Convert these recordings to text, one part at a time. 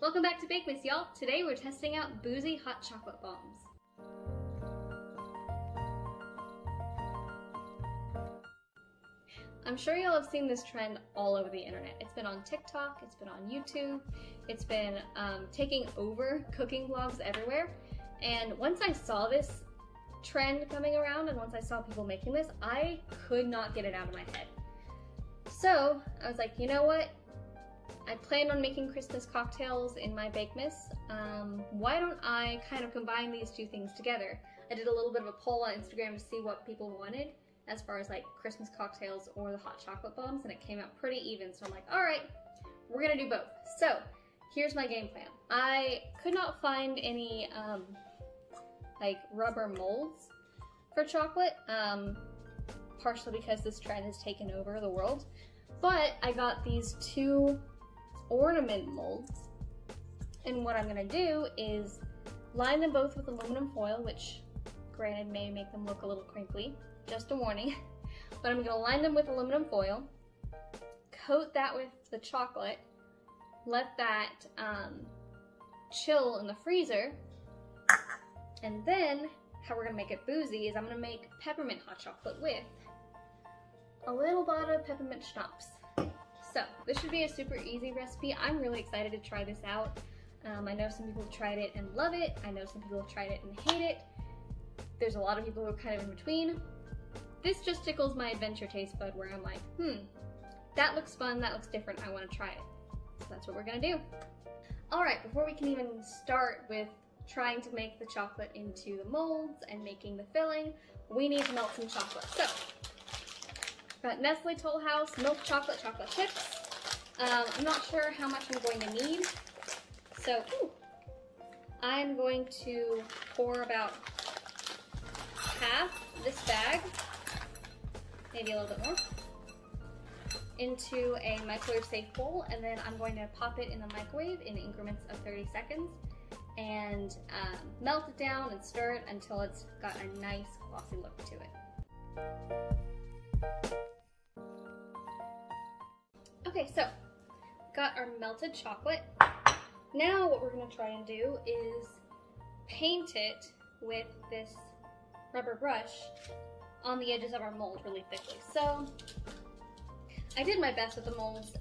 Welcome back to Bakemas, y'all. Today we're testing out Boozy hot chocolate bombs. I'm sure y'all have seen this trend all over the internet. It's been on TikTok, it's been on YouTube, it's been taking over cooking vlogs everywhere. And once I saw this trend coming around and once I saw people making this, I could not get it out of my head. So I was like, you know what? I planned on making Christmas cocktails in my Bakemas. Why don't I kind of combine these two things together? I did a little bit of a poll on Instagram to see what people wanted as far as like Christmas cocktails or the hot chocolate bombs, and it came out pretty even. So I'm like, all right, we're gonna do both. So here's my game plan. I could not find any like rubber molds for chocolate, partially because this trend has taken over the world. But I got these two ornament molds, and what I'm gonna do is line them both with aluminum foil, which granted may make them look a little crinkly, just a warning. But I'm gonna line them with aluminum foil, coat that with the chocolate, let that chill in the freezer, and then how we're gonna make it boozy is I'm gonna make peppermint hot chocolate with a little bottle of peppermint schnapps. So this should be a super easy recipe. I'm really excited to try this out. I know some people have tried it and love it. I know some people have tried it and hate it. There's a lot of people who are kind of in between. This just tickles my adventure taste bud where I'm like, that looks fun, that looks different, I wanna try it. So that's what we're gonna do. All right, before we can even start with trying to make the chocolate into the molds and making the filling, we need to melt some chocolate. So, got Nestle Toll House milk chocolate chips. I'm not sure how much I'm going to need. So, I'm going to pour about half this bag, maybe a little bit more, into a microwave safe bowl, and then I'm going to pop it in the microwave in increments of 30 seconds and melt it down and stir it until it's got a nice glossy look to it. Okay, so got our melted chocolate. Now what we're gonna try and do is paint it with this rubber brush on the edges of our mold really thickly. So I did my best with the molds.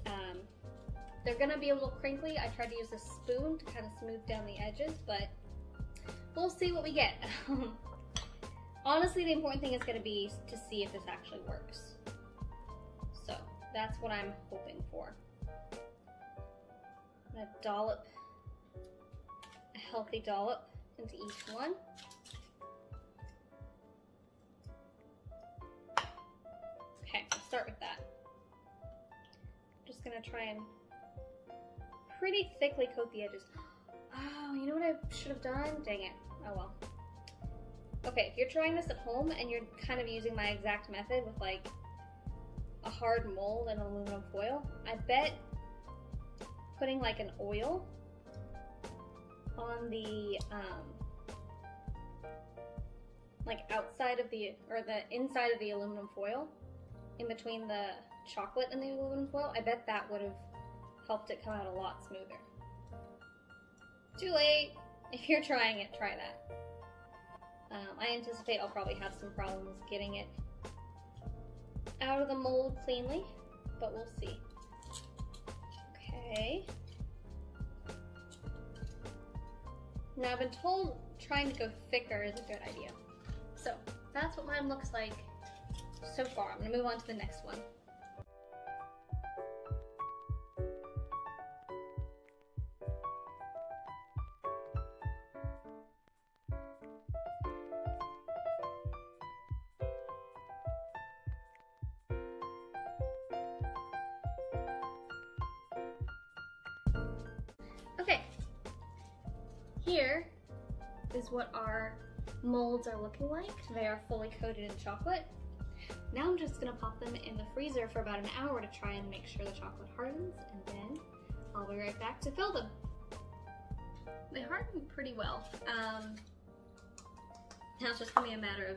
They're gonna be a little crinkly. I tried to use a spoon to kind of smooth down the edges, but we'll see what we get. Honestly, the important thing is gonna be to see if this actually works. So that's what I'm hoping for. I'm gonna dollop, a healthy dollop into each one. Okay, I'll start with that. I'm just gonna try and pretty thickly coat the edges. Oh, you know what I should have done? Dang it, oh well. Okay, if you're trying this at home and you're kind of using my exact method with like a hard mold and aluminum foil, I bet putting like an oil on the like outside of the, or the inside of the aluminum foil, in between the chocolate and the aluminum foil, I bet that would have helped it come out a lot smoother. Too late. If you're trying it, try that. I anticipate I'll probably have some problems getting it out of the mold cleanly, but we'll see. Okay. Now I've been told trying to go thicker is a good idea. So that's what mine looks like so far. I'm gonna move on to the next one. Okay, here is what our molds are looking like. They are fully coated in chocolate. Now I'm just gonna pop them in the freezer for about an hour to try and make sure the chocolate hardens, and then I'll be right back to fill them. They hardened pretty well. Now it's just gonna be a matter of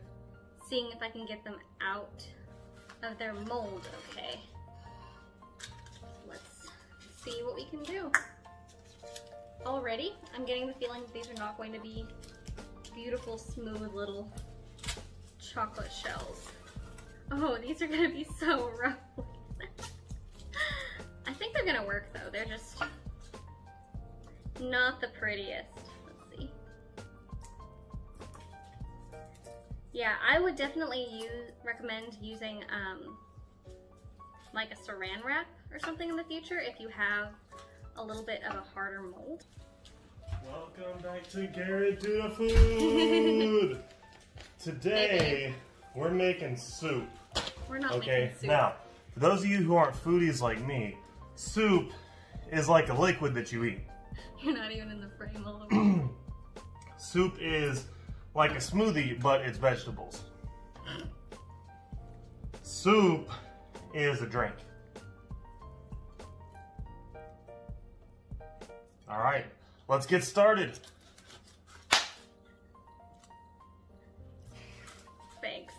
seeing if I can get them out of their mold okay. So let's see what we can do. already I'm getting the feeling that these are not going to be beautiful, smooth little chocolate shells. Oh, these are gonna be so rough. I think they're gonna work though. They're just not the prettiest. Let's see. Yeah, I would definitely recommend using like a saran wrap or something in the future if you have a little bit of a harder mold. Welcome back to Garrett Do the Food. Today we're making soup. We're not making soup. Now, for those of you who aren't foodies like me, soup is like a liquid that you eat. You're not even in the frame all the way. Soup is like a smoothie, but it's vegetables. Soup is a drink. All right, let's get started. Thanks.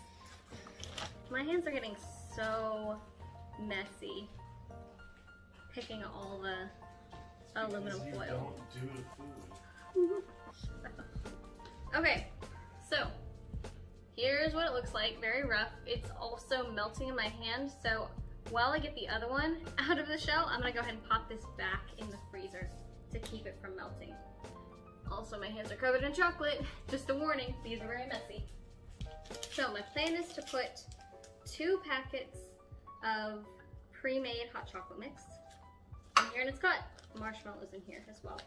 My hands are getting so messy picking all the aluminum You foil. don't do the food. Okay, so here's what it looks like. Very rough. It's also melting in my hand, so while I get the other one out of the shell, I'm gonna go ahead and pop this back in the freezer to keep it from melting. Also, my hands are covered in chocolate. Just a warning, these are very messy. So my plan is to put 2 packets of pre-made hot chocolate mix in here, and it's got marshmallows in here as well.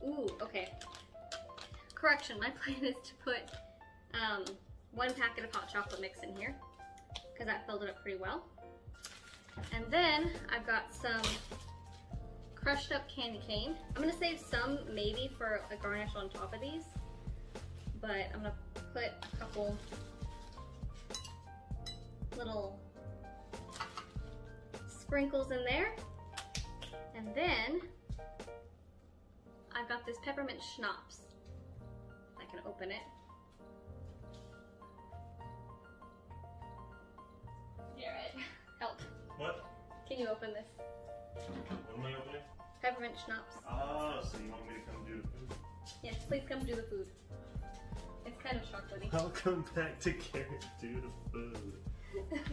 Ooh, okay. Correction, my plan is to put 1 packet of hot chocolate mix in here, because that filled it up pretty well. And then I've got some crushed up candy cane. I'm gonna save some maybe for a garnish on top of these, but I'm gonna put a couple little sprinkles in there. And then I've got this peppermint schnapps. I can open it. Garrett, help. What? Can you open this? What am I opening? Peppermint schnapps. Oh, so you want me to come do the food? Yes, please come do the food. It's kind of chocolatey. Welcome back to Garrett Do the Food.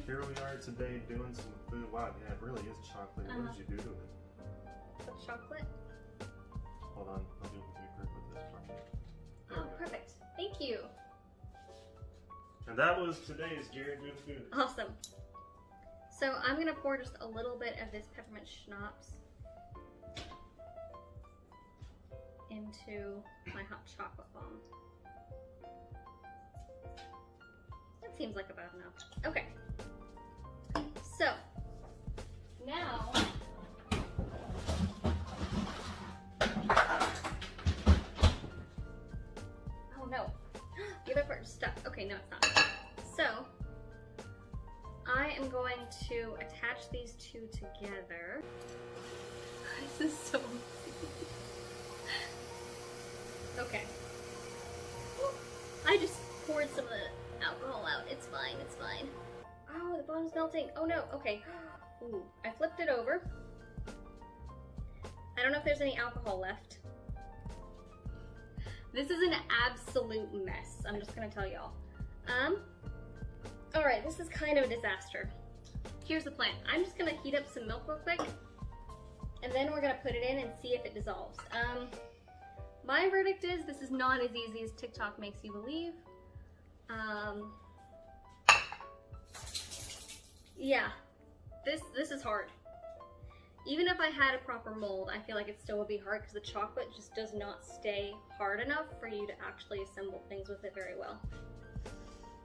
Here we are today doing some food. Wow, yeah, it really is chocolate. What did you do to it? With chocolate? Hold on, I'll do it with this part. Oh, perfect. Thank you. And that was today's Garrett Do the Food. Awesome. So I'm gonna pour just a little bit of this peppermint schnapps into my hot chocolate bomb. That seems like about enough. Okay. So now oh no. The other part is stuck. Okay, no it's not. So I am going to attach these 2 together. This is so okay. I just poured some of the alcohol out. It's fine, it's fine. Oh, the bottom's melting. Oh no, okay. Ooh, I flipped it over. I don't know if there's any alcohol left. This is an absolute mess. I'm just gonna tell y'all. Alright, this is kind of a disaster. Here's the plan. I'm just gonna heat up some milk real quick, and then we're gonna put it in and see if it dissolves. My verdict is this is not as easy as TikTok makes you believe. Yeah, this is hard. Even if I had a proper mold, I feel like it still would be hard because the chocolate just does not stay hard enough for you to actually assemble things with it very well.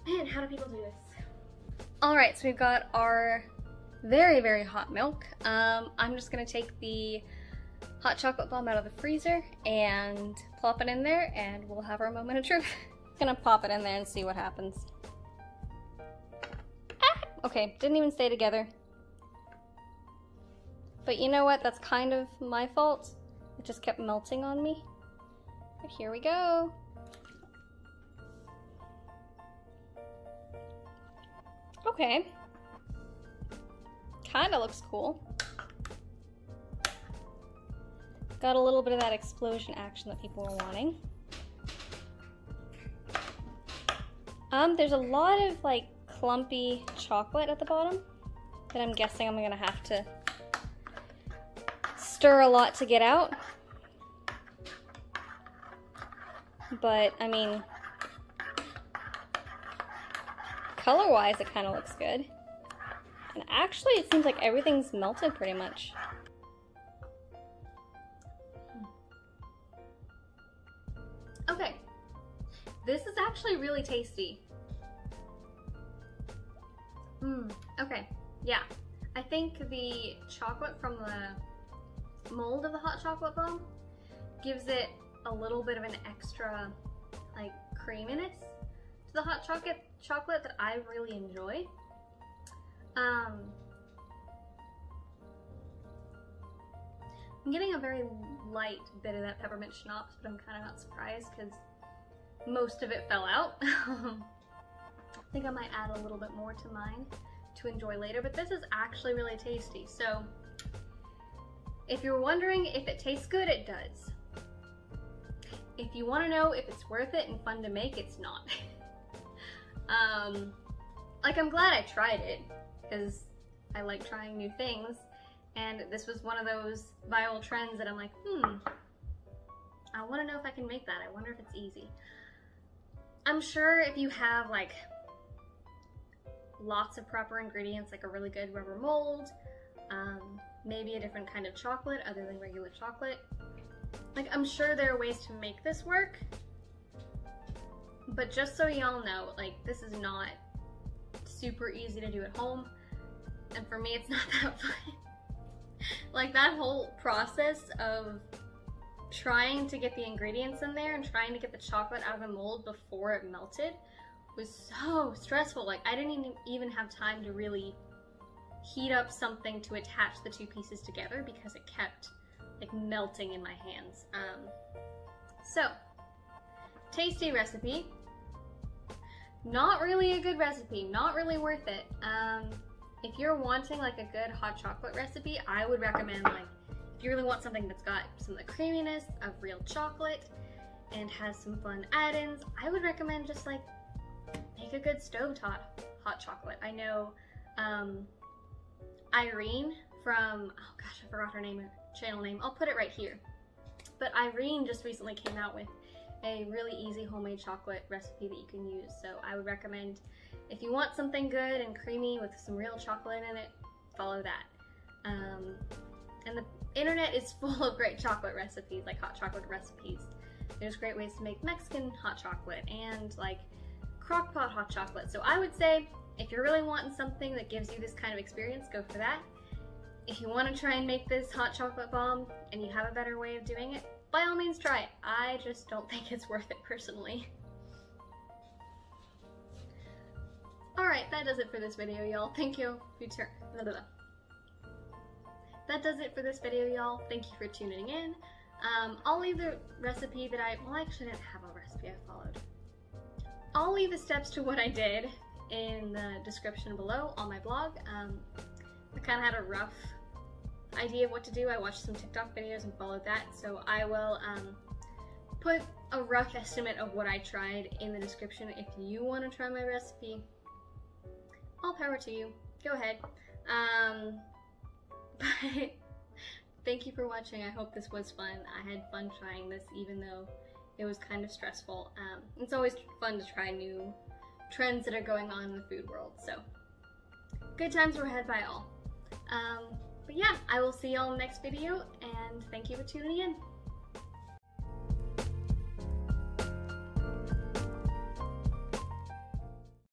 Man, how do people do this? All right, so we've got our very, very hot milk. I'm just gonna take the hot chocolate bomb out of the freezer and plop it in there, and we'll have our moment of truth. Gonna pop it in there and see what happens. Ah! Okay, didn't even stay together. But you know what? That's kind of my fault. It just kept melting on me. But here we go. Okay. Kinda looks cool. Got a little bit of that explosion action that people were wanting. There's a lot of like clumpy chocolate at the bottom that I'm guessing I'm gonna have to stir a lot to get out. But I mean, color-wise it kind of looks good. And actually it seems like everything's melted pretty much. Okay, this is actually really tasty. Okay, yeah. I think the chocolate from the mold of the hot chocolate bomb gives it a little bit of an extra like creaminess to the hot chocolate that I really enjoy. I'm getting a very light bit of that peppermint schnapps, but I'm kind of not surprised because most of it fell out. I think I might add a little bit more to mine to enjoy later, but this is actually really tasty. So if you're wondering if it tastes good, it does. If you want to know if it's worth it and fun to make, it's not. Like, I'm glad I tried it because I like trying new things, and this was one of those viral trends that I'm like, I want to know if I can make that. I wonder if it's easy. I'm sure if you have like lots of proper ingredients, like a really good rubber mold, maybe a different kind of chocolate other than regular chocolate, like I'm sure there are ways to make this work. But just so y'all know, like, this is not super easy to do at home, and for me it's not that fun. Like, that whole process of trying to get the ingredients in there and trying to get the chocolate out of the mold before it melted was so stressful. Like, I didn't even have time to really heat up something to attach the two pieces together because it kept like melting in my hands. So, tasty recipe. Not really a good recipe, not really worth it. If you're wanting like a good hot chocolate recipe, I would recommend, like, if you really want something that's got some of the creaminess of real chocolate and has some fun add-ins, I would recommend just like make a good stovetop hot chocolate. I know Irene from, oh gosh, I forgot her name, channel name. I'll put it right here. But Irene just recently came out with a really easy homemade chocolate recipe that you can use. So I would recommend, if you want something good and creamy with some real chocolate in it, follow that. And the internet is full of great chocolate recipes, like hot chocolate recipes. There's great ways to make Mexican hot chocolate and like crock pot hot chocolate. So I would say, if you're really wanting something that gives you this kind of experience, go for that. If you want to try and make this hot chocolate bomb and you have a better way of doing it, by all means try it. I just don't think it's worth it personally. Alright, that does it for this video, y'all. Thank you. That does it for this video, y'all. Thank you for tuning in. I'll leave the recipe that well, I actually didn't have a recipe I followed. I'll leave the steps to what I did in the description below on my blog. I kind of had a rough idea of what to do. I watched some TikTok videos and followed that, so I will put a rough estimate of what I tried in the description. If you want to try my recipe, all power to you. Go ahead. But thank you for watching. I hope this was fun. I had fun trying this, even though it was kind of stressful. It's always fun to try new trends that are going on in the food world, so good times were had by all. But yeah, I will see y'all in the next video, and thank you for tuning in.